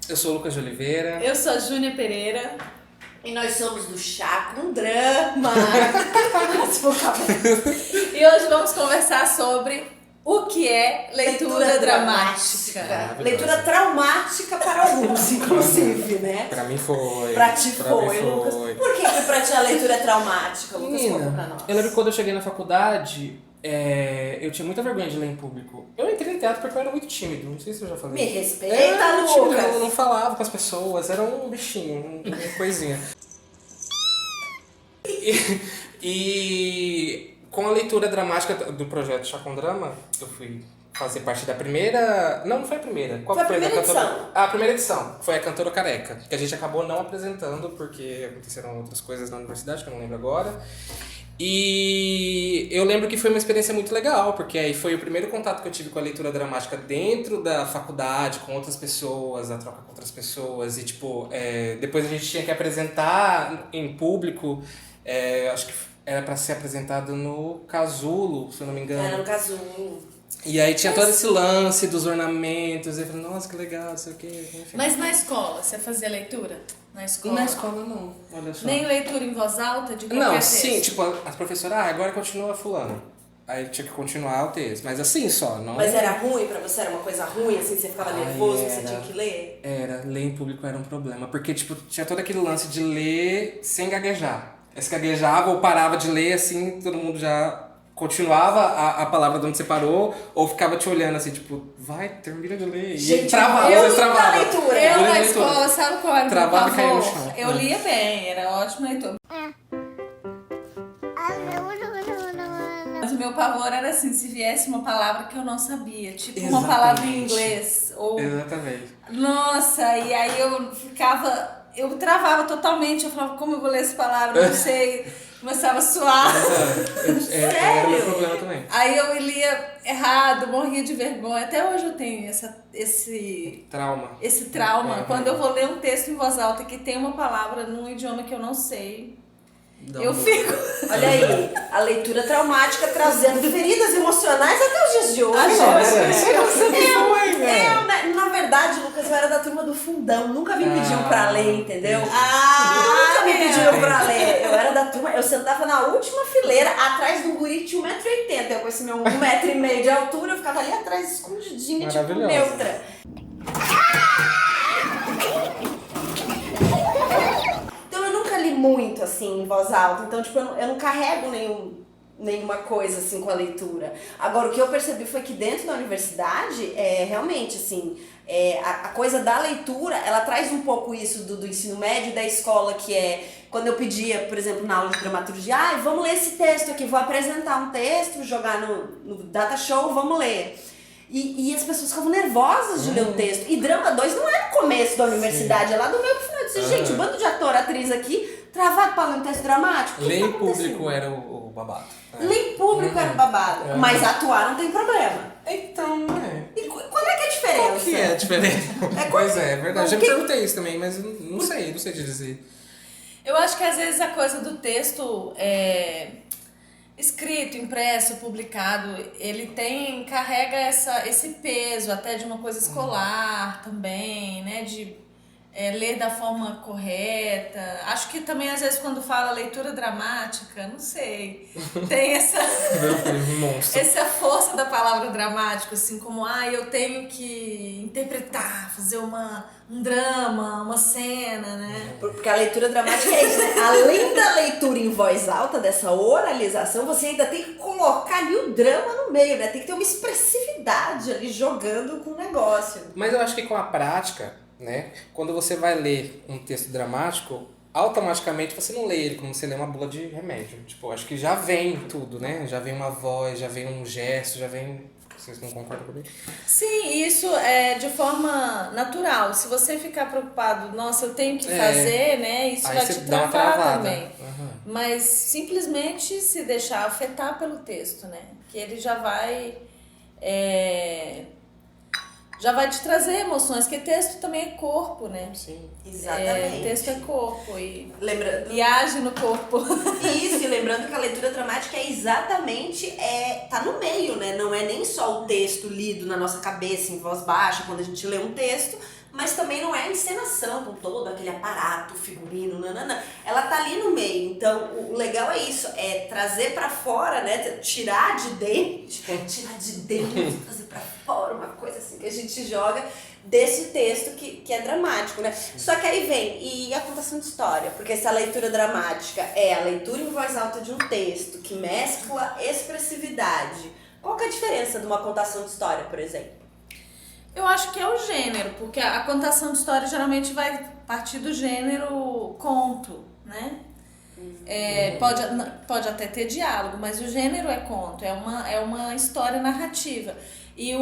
Eu sou o Lucas de Oliveira. Eu sou a Júnia Pereira. E nós somos do Chá com Drama. E hoje vamos conversar sobre o que é leitura dramática. Leitura traumática para alguns, inclusive, né? Pra mim foi. Pra ti foi, Lucas. Por que pra ti a leitura é traumática, Lucas? Conta pra nós. Eu lembro que quando eu cheguei na faculdade, eu tinha muita vergonha de ler em público. Eu entrei em teatro porque eu era muito tímido, não sei se eu já falei. Me respeita, Lucas. Eu não falava com as pessoas, era um bichinho, uma coisinha. E com a leitura dramática do projeto Chá com Drama, eu fui fazer parte da primeira... Não foi a primeira. Qual foi a primeira edição? A primeira edição. Foi a Cantora Careca, que a gente acabou não apresentando porque aconteceram outras coisas na universidade, que eu não lembro agora. E eu lembro que foi uma experiência muito legal, porque aí foi o primeiro contato que eu tive com a leitura dramática dentro da faculdade, com outras pessoas, a troca com outras pessoas. E, depois a gente tinha que apresentar em público, acho que era para ser apresentado no Casulo, se eu não me engano. Era no Casulo. E aí tinha todo esse lance dos ornamentos, e eu falei, nossa, que legal, não sei o quê, enfim. Mas na escola, você fazia leitura? Na escola? Na escola não, olha só. Nem leitura em voz alta de qualquer Não, texto? sim, as professoras, agora continua fulano. Aí tinha que continuar o texto, mas assim só, não... Mas era ruim pra você? Era uma coisa ruim, assim, você ficava nervoso, você tinha que ler? Ler em público era um problema, porque, tinha todo aquele lance de ler sem gaguejar. Você gaguejava ou parava de ler, assim, todo mundo já continuava a palavra de onde você parou, ou ficava te olhando assim, vai, termina de ler. Gente, e travava, eu às vezes travava. leitura. Eu na escola, sabe qual era o meu Travava e caía no pavor? chão. Eu lia bem, era ótimo leitor. Mas o meu pavor era assim, se viesse uma palavra que eu não sabia, tipo uma palavra em inglês. Ou... Exatamente. Nossa, e aí eu travava totalmente, eu falava, como eu vou ler essa palavra, não sei, começava a suar. Era o meu problema também. Aí eu lia errado, morria de vergonha, até hoje eu tenho esse trauma. Quando eu vou ler um texto em voz alta que tem uma palavra num idioma que eu não sei, fico... Olha aí, a leitura traumática trazendo feridas emocionais até os dias de hoje. Na verdade, Lucas, eu era da turma do fundão, nunca me pediam pra ler, entendeu? Nunca me pediram pra ler. Eu era da turma, eu sentava na última fileira, atrás do guri de 1,80m. Eu com esse meu 1,5 m de altura, eu ficava ali atrás, escondidinha, tipo neutra. Muito assim em voz alta, então eu não carrego nenhuma coisa assim com a leitura. Agora o que eu percebi foi que dentro da universidade realmente assim a coisa da leitura, ela traz um pouco isso do ensino médio, da escola, que quando eu pedia, por exemplo, na aula de dramaturgia, vamos ler esse texto aqui, vou apresentar um texto, jogar no data show, vamos ler. E as pessoas ficavam nervosas de ler o texto. E Drama 2 não é no começo da universidade, é lá do meio pro final. Eu disse, gente, o bando de ator, atriz aqui, travado pra ler um texto dramático. Ler em público era o babado. Ler em público era o babado. Mas atuar não tem problema. Então, E qual é que é a diferença? Qual que é a diferença? Pois é verdade. Já me perguntei isso também, mas não sei te dizer. Eu acho que às vezes a coisa do texto escrito, impresso, publicado, ele carrega esse peso até de uma coisa escolar também, né? De ler da forma correta. Acho que também às vezes quando fala leitura dramática, não sei, tem essa força da palavra dramático, assim, como eu tenho que interpretar, fazer um drama, uma cena, né? Porque a leitura dramática é isso, né? Além da leitura em voz alta, dessa oralização, você ainda tem que colocar ali o drama no meio, né? Tem que ter uma expressividade ali jogando com o negócio. Mas eu acho que com a prática, né? Quando você vai ler um texto dramático, automaticamente você não lê ele como você lê uma bula de remédio. Acho que já vem tudo, né? Já vem uma voz, já vem um gesto, já vem... Vocês não concordam comigo? Sim, isso é de forma natural. Se você ficar preocupado, nossa, eu tenho que fazer, né? Isso vai te travar também. Mas simplesmente se deixar afetar pelo texto, né? Que ele já vai te trazer emoções, porque texto também é corpo, né? Sim. Exatamente. Texto é corpo e age no corpo. Isso, e lembrando que a leitura dramática tá no meio, né? Não é nem só o texto lido na nossa cabeça em voz baixa, quando a gente lê um texto, mas também não é a encenação com todo aquele aparato, figurino, nananã. Ela tá ali no meio, então o legal é isso, é trazer pra fora, né, tirar de dentro, trazer pra fora, uma coisa assim que a gente joga desse texto que é dramático, né? Só que aí vem, e a contação de história? Porque se a leitura dramática é a leitura em voz alta de um texto que mescla expressividade, qual que é a diferença de uma contação de história, por exemplo? Eu acho que é o gênero, porque a contação de história geralmente vai partir do gênero conto, né? Pode até ter diálogo, mas o gênero é conto, é uma história narrativa. E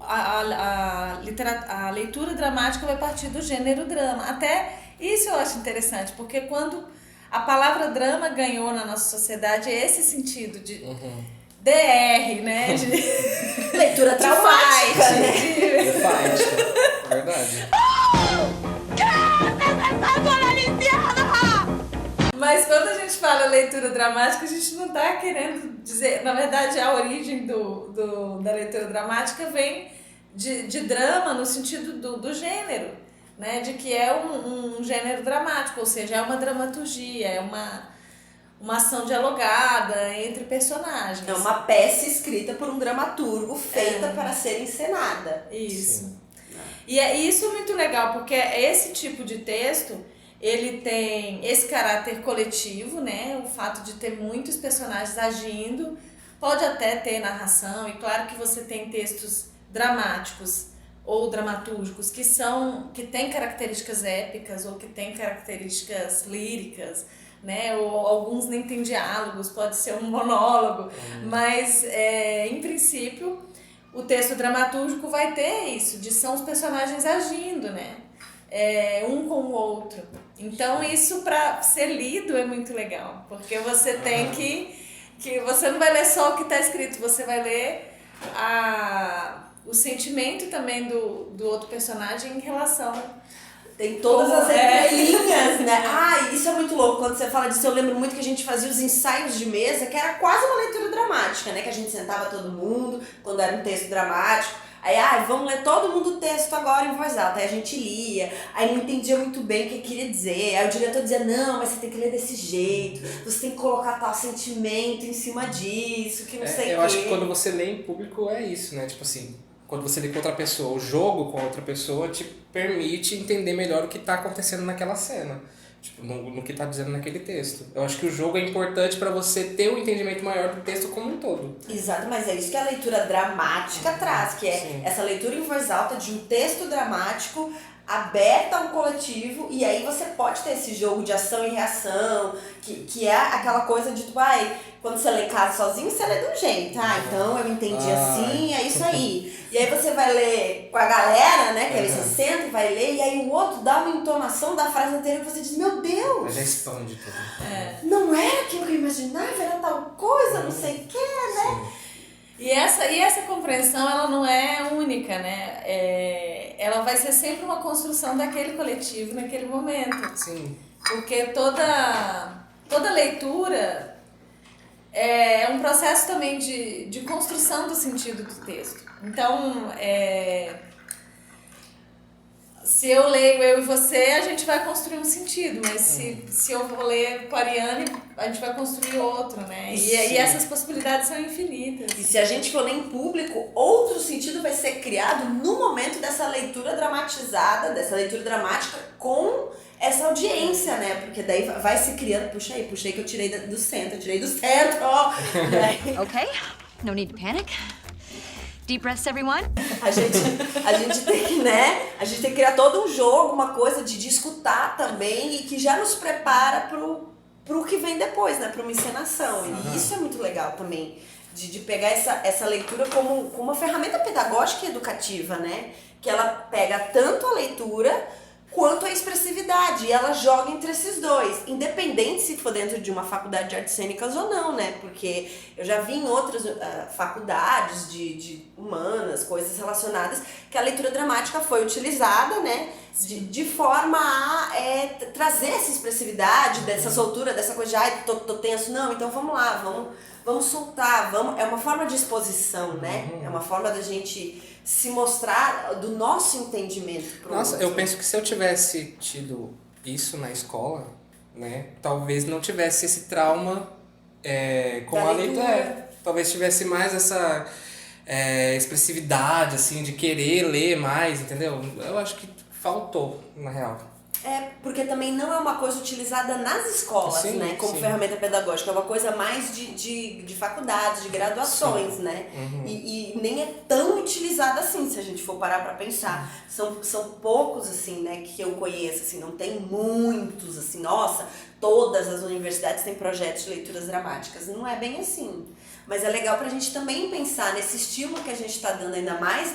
a leitura dramática vai partir do gênero drama. Até isso eu acho interessante, porque quando a palavra drama ganhou na nossa sociedade esse sentido de DR, né? De leitura traumática, né? Verdade. Mas quando a gente fala leitura dramática, a gente não está querendo dizer... Na verdade, a origem da leitura dramática vem de drama no sentido do gênero, né? De que é um gênero dramático, ou seja, é uma dramaturgia, é uma ação dialogada entre personagens. É uma peça escrita por um dramaturgo, feita para ser encenada. Isso. Sim. E isso é muito legal, porque esse tipo de texto... Ele tem esse caráter coletivo, né? O fato de ter muitos personagens agindo, pode até ter narração, e claro que você tem textos dramáticos ou dramatúrgicos que têm características épicas ou que têm características líricas, né? Ou alguns nem têm diálogos, pode ser um monólogo, mas em princípio o texto dramatúrgico vai ter isso, são os personagens agindo, né? Um com o outro. Então isso para ser lido é muito legal, porque você tem que você não vai ler só o que está escrito, você vai ler o sentimento também do outro personagem em relação. Tem todas as entrelinhas, né? Isso é muito louco. Quando você fala disso, eu lembro muito que a gente fazia os ensaios de mesa, que era quase uma leitura dramática, né? Que a gente sentava todo mundo, quando era um texto dramático. Aí, vamos ler todo mundo o texto agora em voz alta. Aí a gente lia, aí não entendia muito bem o que queria dizer. Aí o diretor dizia, não, mas você tem que ler desse jeito, você tem que colocar tal sentimento em cima disso, que não sei o quê. Eu acho que quando você lê em público é isso, né? Tipo assim, quando você lê com outra pessoa, o jogo com outra pessoa te permite entender melhor o que está acontecendo naquela cena. Tipo, no que está dizendo naquele texto. Eu acho que o jogo é importante para você ter um entendimento maior do texto como um todo. Exato, mas é isso que a leitura dramática traz, que é essa leitura em voz alta de um texto dramático aberta ao coletivo, e aí você pode ter esse jogo de ação e reação, que é aquela coisa de, quando você lê em casa sozinho, você lê de um jeito, então eu entendi assim, é isso aí. E aí você vai ler com a galera, né, que aí você senta e vai ler, e aí o outro dá uma entonação da frase anterior e você diz, meu Deus! Mas já expande tudo. Não era aquilo que eu imaginava, era tal coisa, não sei o que, né? E essa compreensão, ela não é única, né? Ela vai ser sempre uma construção daquele coletivo naquele momento. Sim. Porque toda leitura é um processo também de construção do sentido do texto. Então, se eu leio eu e você, a gente vai construir um sentido, mas se eu vou ler com a Ariane, a gente vai construir outro, né? E essas possibilidades são infinitas. E se a gente for ler em público, outro sentido vai ser criado no momento dessa leitura dramatizada, dessa leitura dramática com essa audiência, né? Porque daí vai se criando, puxa aí que eu tirei do centro, Okay, no need to panic. Deep breaths, everyone. A gente tem que, né? A gente tem que criar todo um jogo, uma coisa de escutar também, e que já nos prepara pro que vem depois, né? Pra uma encenação. E isso é muito legal também, de pegar essa leitura como uma ferramenta pedagógica e educativa, né? Que ela pega tanto a leitura quanto a expressividade, e ela joga entre esses dois, independente se for dentro de uma faculdade de artes cênicas ou não, né? Porque eu já vi em outras faculdades de humanas, coisas relacionadas, que a leitura dramática foi utilizada, né? De forma a trazer essa expressividade, dessa soltura, dessa coisa de, tô tenso, não, então vamos lá, vamos soltar, é uma forma de exposição, né? É uma forma da gente se mostrar do nosso entendimento pro Nossa, outro. eu penso que se eu tivesse tido isso na escola, né, talvez não tivesse esse trauma com Da a leitura. leitura. Talvez tivesse mais essa expressividade, assim, de querer ler mais, entendeu? Eu acho que faltou, na real. Porque também não é uma coisa utilizada nas escolas, Sim, né? Como sim. ferramenta pedagógica. É uma coisa mais de faculdades, de graduações, Sim. né? E nem é tão utilizada assim, se a gente for parar pra pensar. São poucos, assim, né, que eu conheço, assim, não tem muitos, assim, nossa, todas as universidades têm projetos de leituras dramáticas. Não é bem assim. Mas é legal pra gente também pensar nesse estímulo que a gente tá dando, ainda mais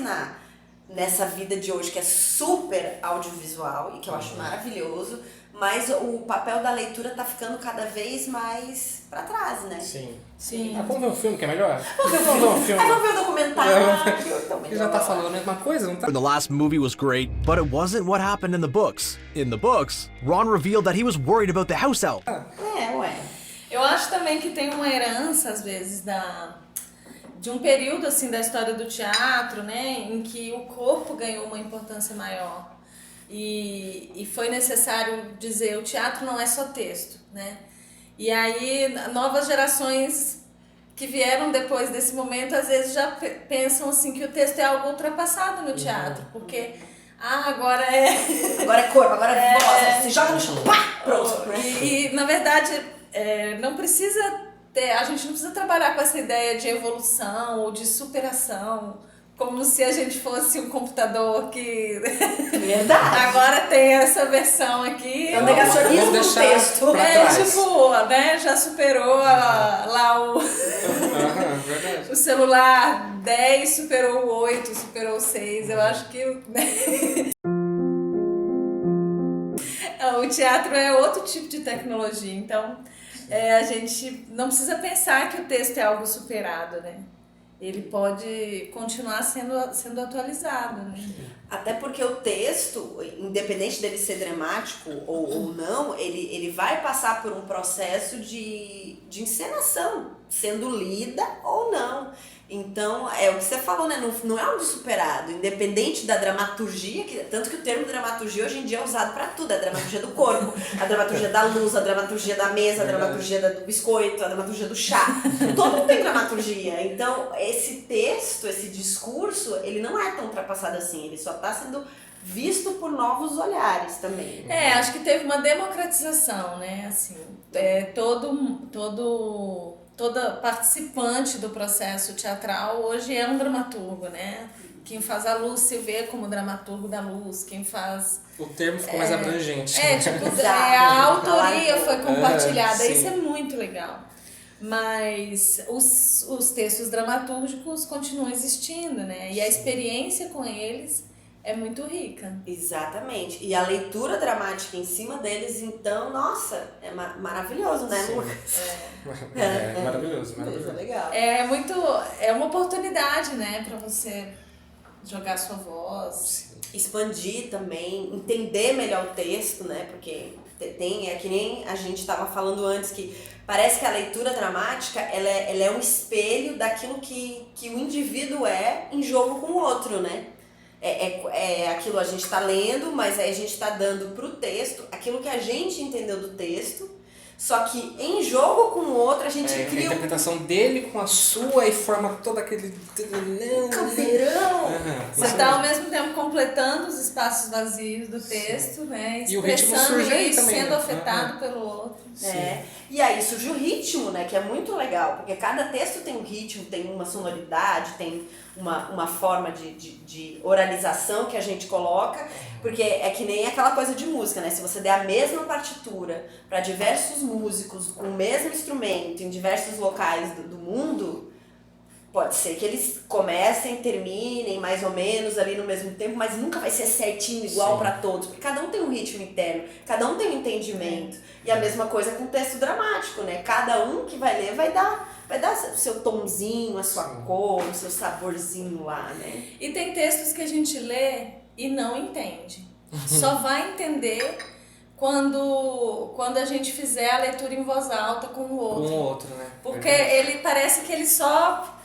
nessa vida de hoje, que é super audiovisual e que eu acho maravilhoso, mas o papel da leitura tá ficando cada vez mais pra trás, né? Sim. Ah, vamos ver um filme que é melhor? Vamos ver um filme. Vamos ver o documentário. Então, Que já tá falando a mesma coisa, não tá? The last movie was great, but it wasn't what happened in the books. In the books, Ron revealed that he was worried about the house elf. Ué. Eu acho também que tem uma herança, às vezes, de um período assim da história do teatro, né, em que o corpo ganhou uma importância maior e foi necessário dizer o teatro não é só texto, né? E aí novas gerações que vieram depois desse momento às vezes já pensam assim que o texto é algo ultrapassado no teatro, porque agora Agora é corpo, agora é voz, se joga no chão, pá, pronto. e na verdade não precisa a gente não precisa trabalhar com essa ideia de evolução ou de superação, como se a gente fosse um computador que Verdade. agora tem essa versão aqui. É o negacionismo Vamos do deixar texto. pra trás. Tipo, né, já superou lá Verdade. o celular 10, superou o 8, superou o 6. Eu acho que o teatro é outro tipo de tecnologia, então a gente não precisa pensar que o texto é algo superado, né? Ele pode continuar sendo atualizado, né? Até porque o texto, independente dele ser dramático ou não, ele vai passar por um processo de encenação, sendo lida ou não. Então, é o que você falou, né? Não é algo superado, independente da dramaturgia, tanto que o termo dramaturgia hoje em dia é usado para tudo, a dramaturgia do corpo, a dramaturgia da luz, a dramaturgia da mesa, a dramaturgia do biscoito, a dramaturgia do chá. Todo mundo tem dramaturgia. Então, esse texto, esse discurso, ele não é tão ultrapassado assim, ele só está sendo visto por novos olhares também. Acho que teve uma democratização, né? Assim, toda participante do processo teatral hoje é um dramaturgo, né? Quem faz a luz se vê como dramaturgo da luz, quem faz... O termo ficou mais abrangente. A autoria foi compartilhada, sim. isso é muito legal. Mas os textos dramatúrgicos continuam existindo, né? E a experiência com eles é muito rica. Exatamente. E a leitura dramática em cima deles, então, nossa, é maravilhoso, né, Lucas? Maravilhoso, Isso é maravilhoso. legal. É uma oportunidade, né, para você jogar sua voz. Expandir também, entender melhor o texto, né, porque é que nem a gente estava falando antes, que parece que a leitura dramática, ela é um espelho daquilo que o indivíduo é em jogo com o outro, né? É aquilo a gente está lendo, mas aí a gente está dando pro texto aquilo que a gente entendeu do texto, só que em jogo com o outro a gente A cria interpretação dele com a sua e forma todo aquele... caldeirão. Você está ao mesmo tempo completando os espaços vazios do texto, né? E o ritmo Expressando surge aí isso, também, sendo né? afetado pelo outro. E aí surge o ritmo, né, que é muito legal, porque cada texto tem um ritmo, tem uma sonoridade, tem uma forma de oralização que a gente coloca, porque é que nem aquela coisa de música, né? Se você der a mesma partitura para diversos músicos com o mesmo instrumento em diversos locais do mundo, pode ser que eles comecem, terminem mais ou menos ali no mesmo tempo, mas nunca vai ser certinho, igual para todos, porque cada um tem um ritmo interno, cada um tem um entendimento. E a mesma coisa com o texto dramático, né? Cada um que vai ler vai dar o seu tomzinho, a sua cor, o seu saborzinho lá, né? E tem textos que a gente lê e não entende. Só vai entender quando a gente fizer a leitura em voz alta com o outro. Com o outro, né? Porque ele parece que ele só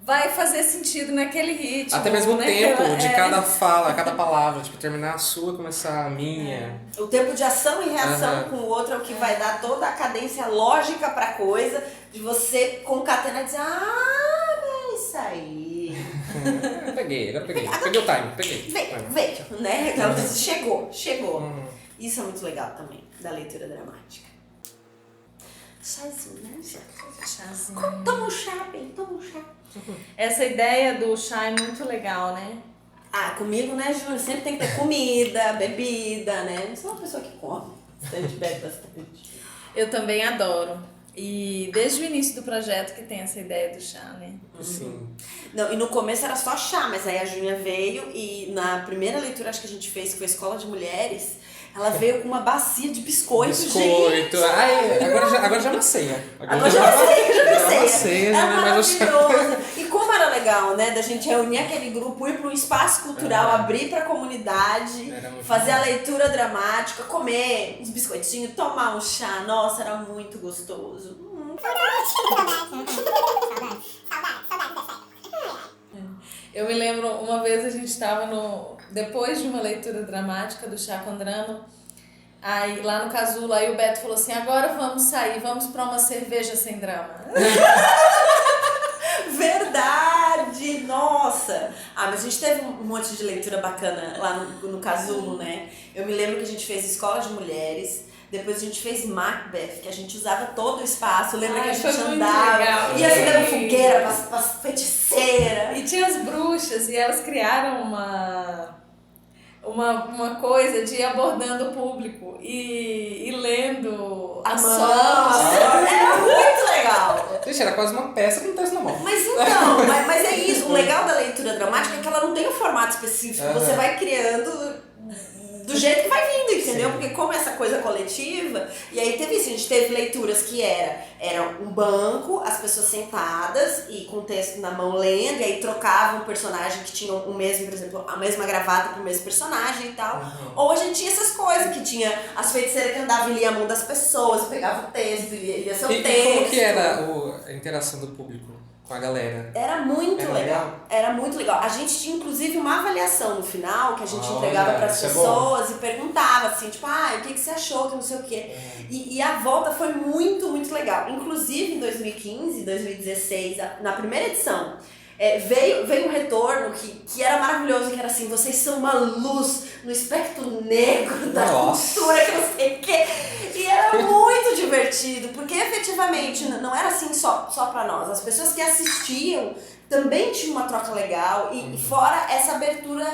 vai fazer sentido naquele ritmo. Até mesmo o tempo de é. cada fala, cada palavra. Tipo, terminar a sua e começar a minha. O tempo de ação e reação com o outro é o que vai dar toda a cadência lógica pra coisa, de você concatenar e dizer, é isso aí. Peguei, agora peguei. Peguei o time, peguei. Veio, né? Aquela coisa, chegou. Isso é muito legal também, da leitura dramática. Chazinho, né? Chazinho. Toma um chá, bem, toma um chá. Essa ideia do chá é muito legal, né? Comigo, né, Júnior? Sempre tem que ter comida, bebida, né? Não sou uma pessoa que come, bastante, bebe bastante. Eu também adoro. E desde o início do projeto que tem essa ideia do chá, né? Sim. Não, e no começo era só chá, mas aí a Júnia veio e na primeira leitura, acho que a gente fez, que foi a Escola de Mulheres, ela veio com uma bacia de biscoito, gente. Ai, agora já é uma ceia. Agora já é uma ceia. É maravilhoso. E como era legal, né, da gente reunir aquele grupo, ir para um espaço cultural, abrir para a comunidade, fazer a leitura dramática, comer uns biscoitinhos, tomar um chá. Nossa, era muito gostoso. Eu me lembro, uma vez a gente estava depois de uma leitura dramática do Chá com Drama, aí lá no Casulo, aí o Beto falou assim, agora vamos sair, vamos para uma cerveja sem drama. Verdade! Nossa! Mas a gente teve um monte de leitura bacana lá no Casulo, né? Eu me lembro que a gente fez Escola de Mulheres, depois a gente fez Macbeth, que a gente usava todo o espaço. Lembra que a gente andava, ia acendendo fogueira pras feiticeiras. E tinha as bruxas, e elas criaram uma coisa de ir abordando o público e lendo a sorte. Era muito legal. Gente, era quase uma peça com um texto na mão. Mas então, mas é isso. O legal da leitura dramática é que ela não tem um formato específico. Você vai criando do jeito que vai vindo, entendeu? Porque como essa coisa coletiva, e aí teve isso, a gente teve leituras que era um banco, as pessoas sentadas e com o texto na mão lendo, e aí trocavam um personagem que tinha o mesmo, por exemplo, a mesma gravata pro mesmo personagem e tal. Ou a gente tinha essas coisas, que tinha as feiticeiras que andavam e lia a mão das pessoas, pegava o texto, lia seu texto. E como que era a interação do público com a galera? Era muito legal. Era muito legal. A gente tinha, inclusive, uma avaliação no final, que a gente entregava para as pessoas e perguntava assim, tipo, o que você achou, que não sei o quê. E a volta foi muito, muito legal. Inclusive, em 2015, 2016, na primeira edição, veio um retorno que era maravilhoso, que era assim, vocês são uma luz no espectro negro da cultura, que não sei o quê. E era muito divertido, porque efetivamente não era assim só pra nós. As pessoas que assistiam também tinham uma troca legal e fora essa abertura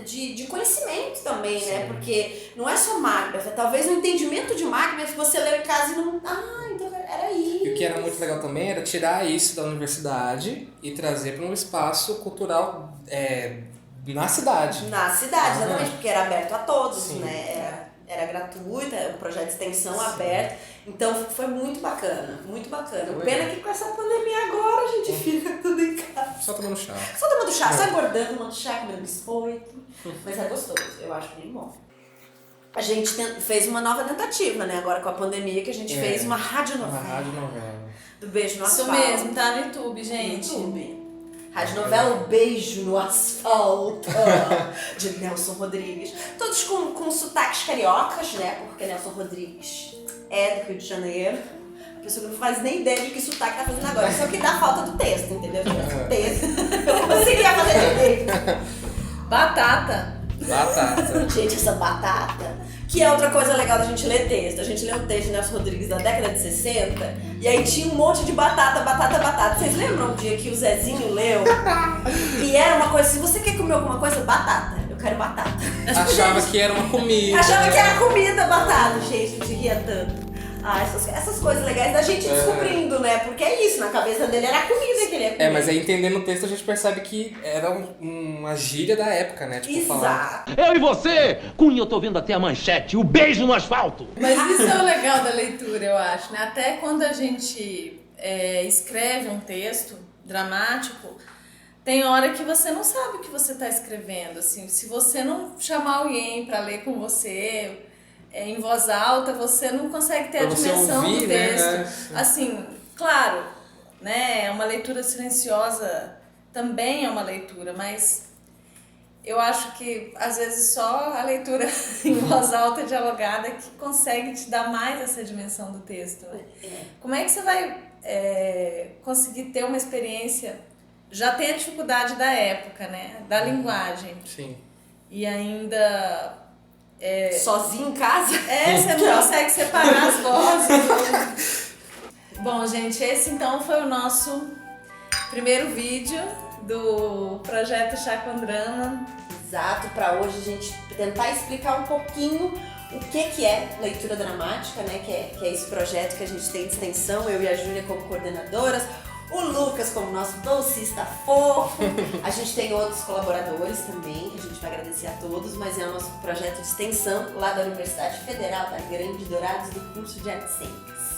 de conhecimento também, né? Porque não é só Macbeth, talvez o entendimento de Macbeth você leu em casa e não... então era isso. E o que era muito legal também era tirar isso da universidade e trazer para um espaço cultural na cidade. Na cidade, exatamente, porque era aberto a todos, né? Era gratuito, era um projeto de extensão aberto. Então foi muito bacana, muito bacana. Pena que com essa pandemia agora a gente fica tudo em casa. Só tomando chá. Só tomando chá, só engordando, tomando chá, comendo biscoito. Mas é gostoso, eu acho bem bom. A gente fez uma nova tentativa, né? Agora com a pandemia, que a gente fez uma radionovela. Uma radionovela. Do Beijo no Asfalto. Isso mesmo, tá no YouTube, gente. YouTube. Radionovela O Beijo no Asfalto, de Nelson Rodrigues. Todos com sotaques cariocas, né? Porque Nelson Rodrigues é do Rio de Janeiro. A pessoa não faz nem ideia de que sotaque tá fazendo agora. Só que dá falta do texto, entendeu? O texto. Eu conseguia fazer direito. Batata. Gente, essa batata. Que é outra coisa legal da gente ler texto. A gente leu o texto de Nelson Rodrigues da década de 60 e aí tinha um monte de batata. Vocês lembram um dia que o Zezinho leu? E era uma coisa, se você quer comer alguma coisa, batata. Eu quero batata. Achava que era uma comida. Achava que era comida, batata. Gente, eu ria tanto. Essas coisas legais da gente descobrindo, né? Porque é isso, na cabeça dele era a comida que ele ia comer. Mas aí entendendo o texto a gente percebe que era uma gíria da época, né? Tipo, exato. Eu e você! Cunha, eu tô vendo até a manchete, o beijo no asfalto! Mas isso é o legal da leitura, eu acho, né? Até quando a gente escreve um texto dramático, tem hora que você não sabe o que você tá escrevendo, assim. Se você não chamar alguém pra ler com você... em voz alta, você não consegue ter a dimensão ouvir, do texto. Né? Assim, claro, né, é uma leitura silenciosa também é uma leitura, mas eu acho que às vezes só a leitura em voz alta dialogada que consegue te dar mais essa dimensão do texto. Né? Como é que você vai conseguir ter uma experiência? Já tem a dificuldade da época, né? Da linguagem. Sim. E ainda... sozinho em casa? Você não consegue separar as vozes. Bom, gente, esse então foi o nosso primeiro vídeo do projeto Chá com Drama. Exato, para hoje a gente tentar explicar um pouquinho o que é leitura dramática, né? Que é esse projeto que a gente tem de extensão, eu e a Júlia como coordenadoras, o Lucas como nosso bolsista fofo. A gente tem outros colaboradores também, que a gente vai agradecer a todos, mas é o nosso projeto de extensão lá da Universidade Federal da Grande Dourados, do curso de Artes Cênicas.